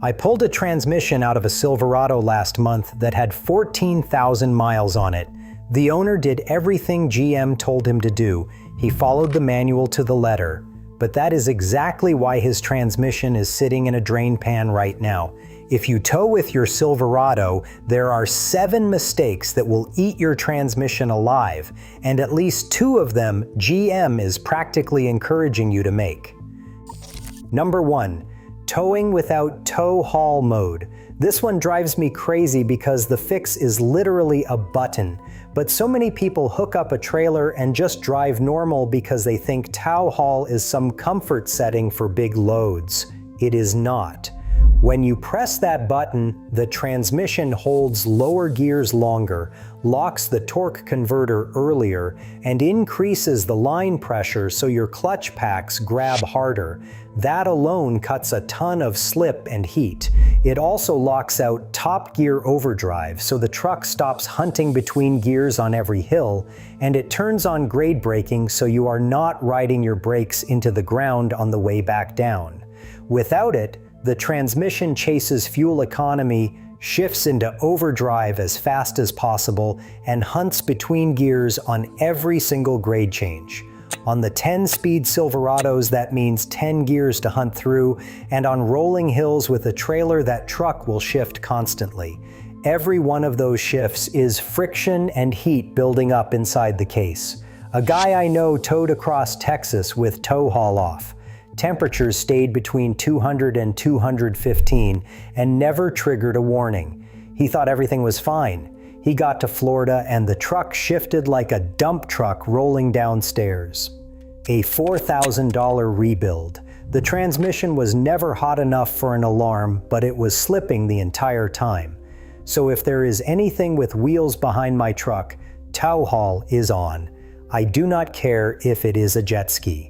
I pulled a transmission out of a Silverado last month that had 14,000 miles on it. The owner did everything GM told him to do. He followed the manual to the letter. But that is exactly why his transmission is sitting in a drain pan right now. If you tow with your Silverado, there are 7 mistakes that will eat your transmission alive, and at least 2 of them GM is practically encouraging you to make. Number 1. Towing without tow haul mode. This one drives me crazy because the fix is literally a button. But so many people hook up a trailer and just drive normal because they think tow haul is some comfort setting for big loads. It is not. When you press that button, the transmission holds lower gears longer, locks the torque converter earlier, and increases the line pressure so your clutch packs grab harder. That alone cuts a ton of slip and heat. It also locks out top gear overdrive so the truck stops hunting between gears on every hill, and it turns on grade braking so you are not riding your brakes into the ground on the way back down. Without it, the transmission chases fuel economy, shifts into overdrive as fast as possible, and hunts between gears on every single grade change. On the 10-speed Silverados, that means 10 gears to hunt through, and on rolling hills with a trailer, that truck will shift constantly. Every one of those shifts is friction and heat building up inside the case. A guy I know towed across Texas with tow haul off. Temperatures stayed between 200 and 215 and never triggered a warning. He thought everything was fine. He got to Florida and the truck shifted like a dump truck rolling downstairs. A $4,000 rebuild. The transmission was never hot enough for an alarm, but it was slipping the entire time. So if there is anything with wheels behind my truck, tow haul is on. I do not care if it is a jet ski.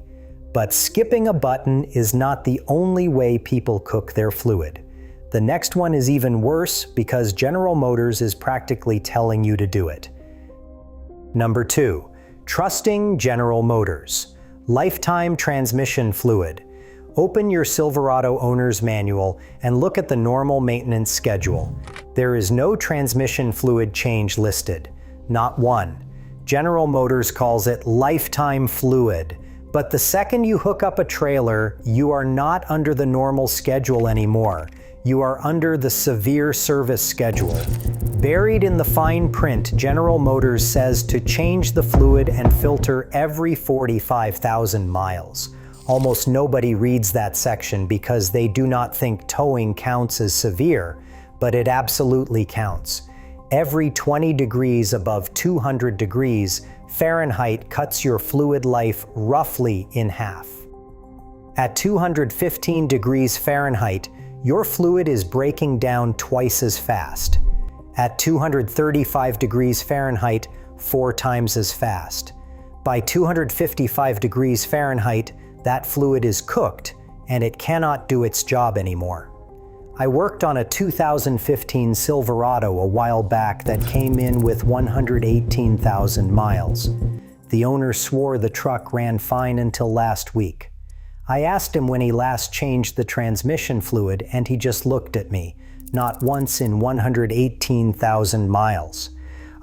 But skipping a button is not the only way people cook their fluid. The next one is even worse because General Motors is practically telling you to do it. Number 2. Trusting General Motors. Lifetime transmission fluid. Open your Silverado owner's manual and look at the normal maintenance schedule. There is no transmission fluid change listed. Not one. General Motors calls it lifetime fluid. But the second you hook up a trailer, you are not under the normal schedule anymore. You are under the severe service schedule. Buried in the fine print, General Motors says to change the fluid and filter every 45,000 miles. Almost nobody reads that section because they do not think towing counts as severe, but it absolutely counts. Every 20 degrees above 200 degrees Fahrenheit cuts your fluid life roughly in half. At 215 degrees Fahrenheit, your fluid is breaking down twice as fast. At 235 degrees Fahrenheit, 4 times as fast. By 255 degrees Fahrenheit, that fluid is cooked and it cannot do its job anymore. I worked on a 2015 Silverado a while back that came in with 118,000 miles. The owner swore the truck ran fine until last week. I asked him when he last changed the transmission fluid and he just looked at me, not once in 118,000 miles.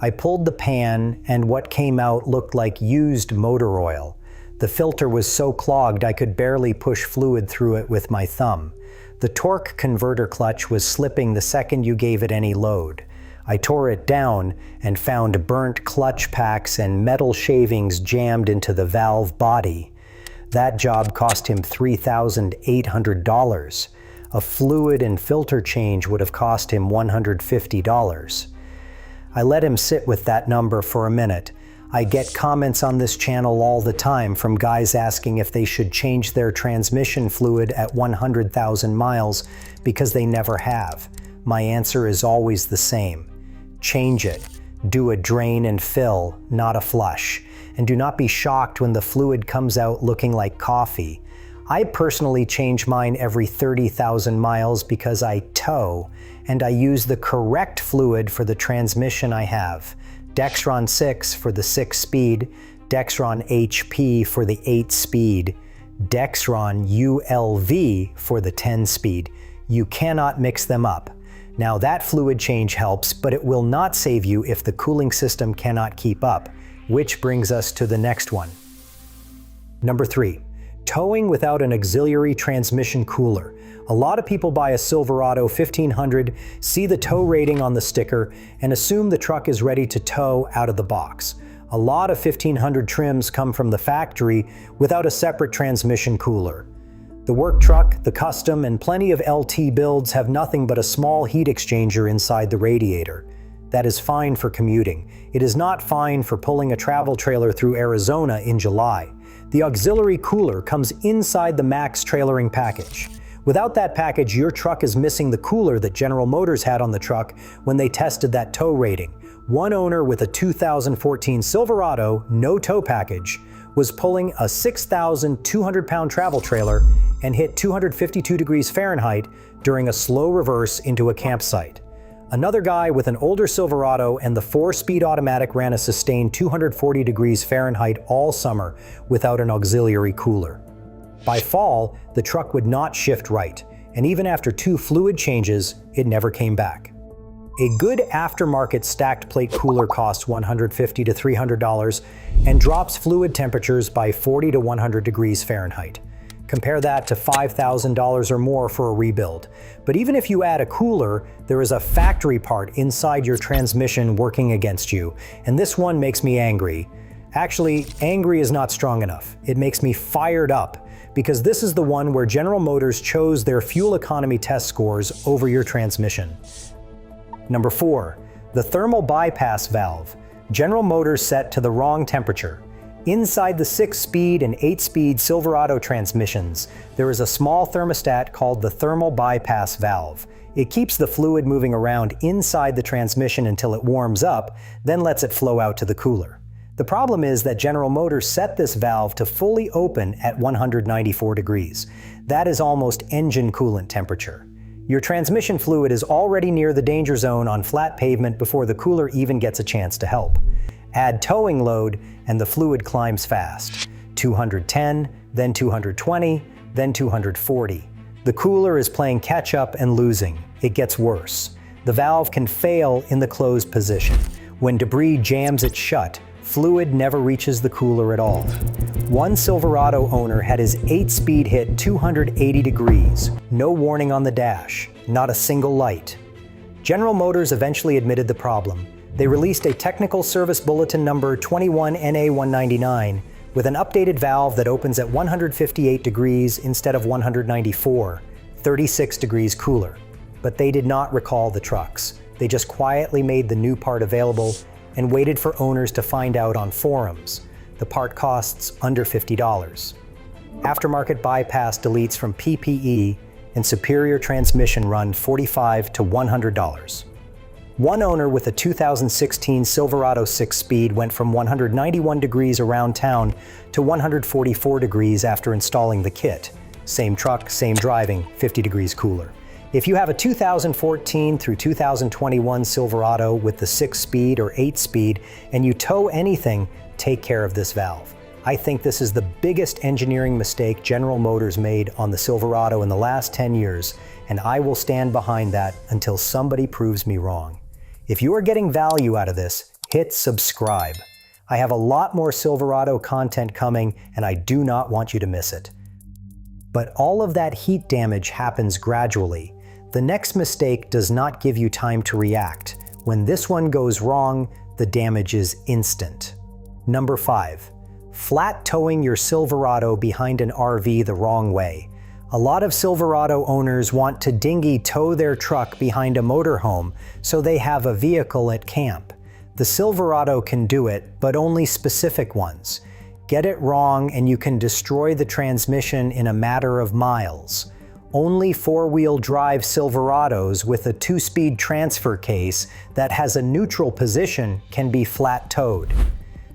I pulled the pan and what came out looked like used motor oil. The filter was so clogged I could barely push fluid through it with my thumb. The torque converter clutch was slipping the second you gave it any load. I tore it down and found burnt clutch packs and metal shavings jammed into the valve body. That job cost him $3,800. A fluid and filter change would have cost him $150. I let him sit with that number for a minute. I get comments on this channel all the time from guys asking if they should change their transmission fluid at 100,000 miles because they never have. My answer is always the same. Change it. Do a drain and fill, not a flush. And do not be shocked when the fluid comes out looking like coffee. I personally change mine every 30,000 miles because I tow, and I use the correct fluid for the transmission I have. Dexron 6 for the 6-speed, Dexron HP for the 8-speed, Dexron ULV for the 10-speed. You cannot mix them up. Now that fluid change helps, but it will not save you if the cooling system cannot keep up, which brings us to the next one. Number 3, towing without an auxiliary transmission cooler. A lot of people buy a Silverado 1500, see the tow rating on the sticker, and assume the truck is ready to tow out of the box. A lot of 1500 trims come from the factory without a separate transmission cooler. The work truck, the custom, and plenty of LT builds have nothing but a small heat exchanger inside the radiator. That is fine for commuting. It is not fine for pulling a travel trailer through Arizona in July. The auxiliary cooler comes inside the max trailering package. Without that package, your truck is missing the cooler that General Motors had on the truck when they tested that tow rating. One owner with a 2014 Silverado, no tow package, was pulling a 6,200-pound travel trailer and hit 252 degrees Fahrenheit during a slow reverse into a campsite. Another guy with an older Silverado and the 4-speed automatic ran a sustained 240 degrees Fahrenheit all summer without an auxiliary cooler. By fall, the truck would not shift right, and even after 2 fluid changes, it never came back. A good aftermarket stacked plate cooler costs $150 to $300 and drops fluid temperatures by 40 to 100 degrees Fahrenheit. Compare that to $5,000 or more for a rebuild. But even if you add a cooler, there is a factory part inside your transmission working against you, and this one makes me angry. Actually, angry is not strong enough. It makes me fired up, because this is the one where General Motors chose their fuel economy test scores over your transmission. Number 4, the thermal bypass valve. General Motors set to the wrong temperature. Inside the 6-speed and 8-speed Silverado transmissions, there is a small thermostat called the thermal bypass valve. It keeps the fluid moving around inside the transmission until it warms up, then lets it flow out to the cooler. The problem is that General Motors set this valve to fully open at 194 degrees. That is almost engine coolant temperature. Your transmission fluid is already near the danger zone on flat pavement before the cooler even gets a chance to help. Add towing load, and the fluid climbs fast. 210, then 220, then 240. The cooler is playing catch up and losing. It gets worse. The valve can fail in the closed position. When debris jams it shut, fluid never reaches the cooler at all. One Silverado owner had his 8-speed hit 280 degrees. No warning on the dash, not a single light. General Motors eventually admitted the problem. They released a technical service bulletin number 21NA199 with an updated valve that opens at 158 degrees instead of 194, 36 degrees cooler. But they did not recall the trucks. They just quietly made the new part available and waited for owners to find out on forums. The part costs under $50. Aftermarket bypass deletes from PPE and superior transmission run $45 to $100. One owner with a 2016 Silverado 6-speed went from 191 degrees around town to 144 degrees after installing the kit. Same truck, same driving, 50 degrees cooler. If you have a 2014 through 2021 Silverado with the 6-speed or 8-speed and you tow anything, take care of this valve. I think this is the biggest engineering mistake General Motors made on the Silverado in the last 10 years, and I will stand behind that until somebody proves me wrong. If you are getting value out of this, hit subscribe. I have a lot more Silverado content coming, and I do not want you to miss it. But all of that heat damage happens gradually. The next mistake does not give you time to react. When this one goes wrong, the damage is instant. Number 5. Flat towing your Silverado behind an RV the wrong way. A lot of Silverado owners want to dinghy tow their truck behind a motorhome so they have a vehicle at camp. The Silverado can do it, but only specific ones. Get it wrong and you can destroy the transmission in a matter of miles. Only 4-wheel drive Silverados with a 2-speed transfer case that has a neutral position can be flat towed.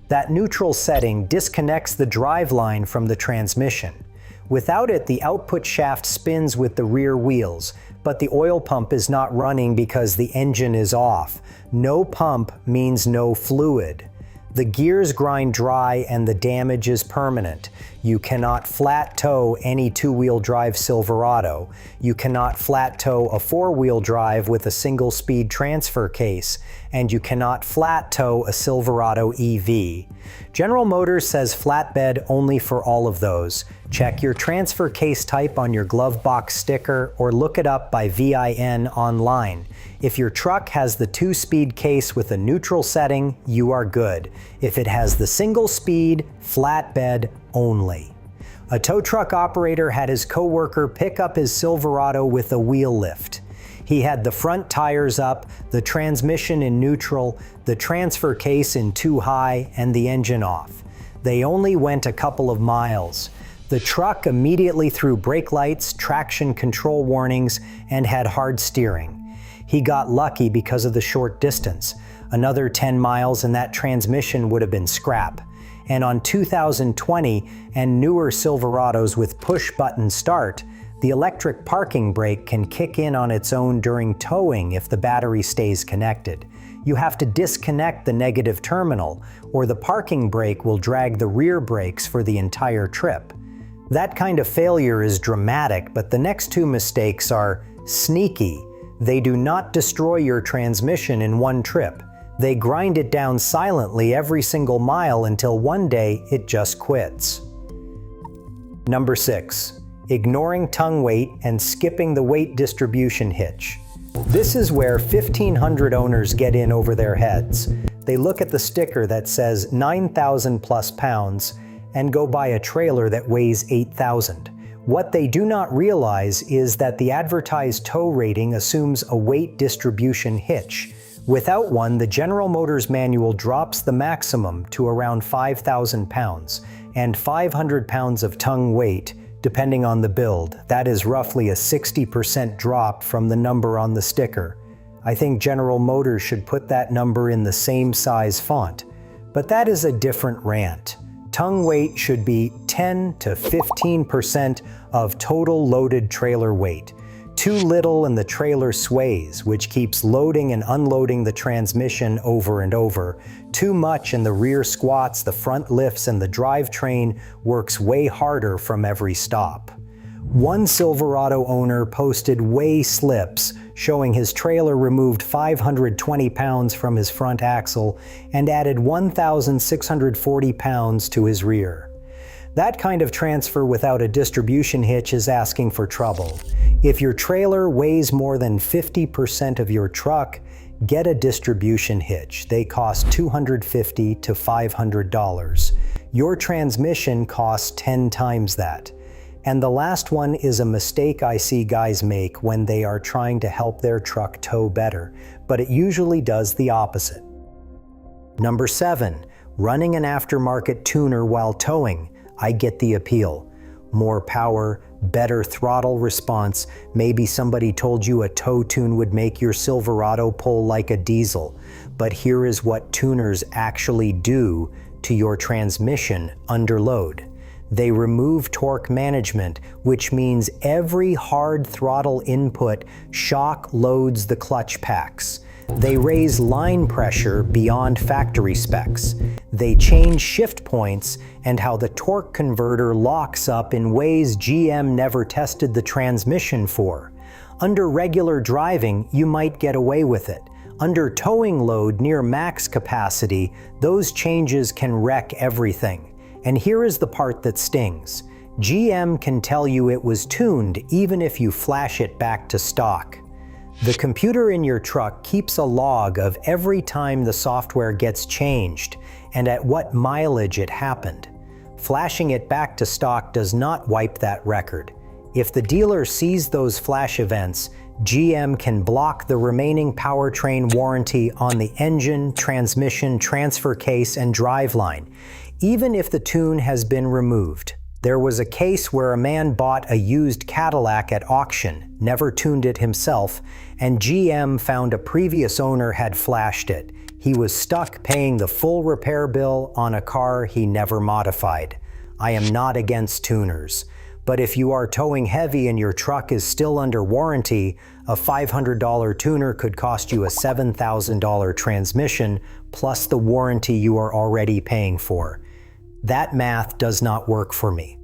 That neutral setting disconnects the driveline from the transmission. Without it, the output shaft spins with the rear wheels, but the oil pump is not running because the engine is off. No pump means no fluid. The gears grind dry and the damage is permanent. You cannot flat tow any two-wheel drive Silverado. You cannot flat tow a four-wheel drive with a single-speed transfer case. And you cannot flat tow a Silverado EV. General Motors says flatbed only for all of those. Check your transfer case type on your glove box sticker or look it up by VIN online. If your truck has the two-speed case with a neutral setting, you are good. If it has the single-speed, flatbed only. A tow truck operator had his coworker pick up his Silverado with a wheel lift. He had the front tires up, the transmission in neutral, the transfer case in too high, and the engine off. They only went a couple of miles. The truck immediately threw brake lights, traction control warnings, and had hard steering. He got lucky because of the short distance. Another 10 miles and that transmission would have been scrap. And on 2020 and newer Silverados with push-button start, the electric parking brake can kick in on its own during towing if the battery stays connected. You have to disconnect the negative terminal, or the parking brake will drag the rear brakes for the entire trip. That kind of failure is dramatic, but the next two mistakes are sneaky. They do not destroy your transmission in one trip. They grind it down silently every single mile until one day it just quits. Number 6. Ignoring tongue weight and skipping the weight distribution hitch. This is where 1,500 owners get in over their heads. They look at the sticker that says 9,000 plus pounds and go buy a trailer that weighs 8,000. What they do not realize is that the advertised tow rating assumes a weight distribution hitch. Without one, the General Motors manual drops the maximum to around 5,000 pounds and 500 pounds of tongue weight, depending on the build. That is roughly a 60% drop from the number on the sticker. I think General Motors should put that number in the same size font. But that is a different rant. Tongue weight should be 10 to 15% of total loaded trailer weight. Too little and the trailer sways, which keeps loading and unloading the transmission over and over. Too much and the rear squats, the front lifts, and the drivetrain works way harder from every stop. One Silverado owner posted weigh slips showing his trailer removed 520 pounds from his front axle and added 1,640 pounds to his rear. That kind of transfer without a distribution hitch is asking for trouble. If your trailer weighs more than 50% of your truck, get a distribution hitch. They cost $250 to $500. Your transmission costs 10 times that. And the last one is a mistake I see guys make when they are trying to help their truck tow better, but it usually does the opposite. Number 7, running an aftermarket tuner while towing. I get the appeal. More power, better throttle response. Maybe somebody told you a tow tune would make your Silverado pull like a diesel. But here is what tuners actually do to your transmission under load. They remove torque management, which means every hard throttle input shock loads the clutch packs. They raise line pressure beyond factory specs. They change shift points and how the torque converter locks up in ways GM never tested the transmission for. Under regular driving, you might get away with it. Under towing load near max capacity, those changes can wreck everything. And here is the part that stings. GM can tell you it was tuned even if you flash it back to stock. The computer in your truck keeps a log of every time the software gets changed and at what mileage it happened. Flashing it back to stock does not wipe that record. If the dealer sees those flash events, GM can block the remaining powertrain warranty on the engine, transmission, transfer case, and driveline, even if the tune has been removed. There was a case where a man bought a used Cadillac at auction, never tuned it himself, and GM found a previous owner had flashed it. He was stuck paying the full repair bill on a car he never modified. I am not against tuners, But if you are towing heavy and your truck is still under warranty, a $500 tuner could cost you a $7,000 transmission plus the warranty you are already paying for. That math does not work for me.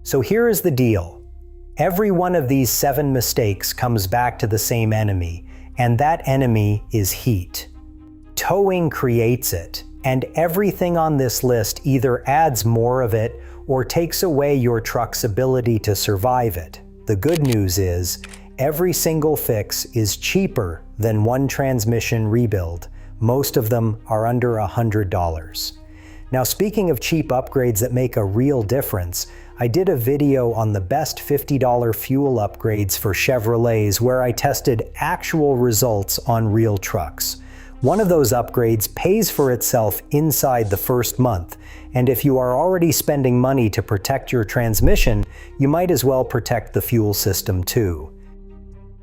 So here is the deal. Every one of these 7 mistakes comes back to the same enemy, and that enemy is heat. Towing creates it, and everything on this list either adds more of it or takes away your truck's ability to survive it. The good news is, every single fix is cheaper than one transmission rebuild. Most of them are under $100. Now, speaking of cheap upgrades that make a real difference, I did a video on the best $50 fuel upgrades for Chevrolets where I tested actual results on real trucks. One of those upgrades pays for itself inside the first month, and if you are already spending money to protect your transmission, you might as well protect the fuel system too.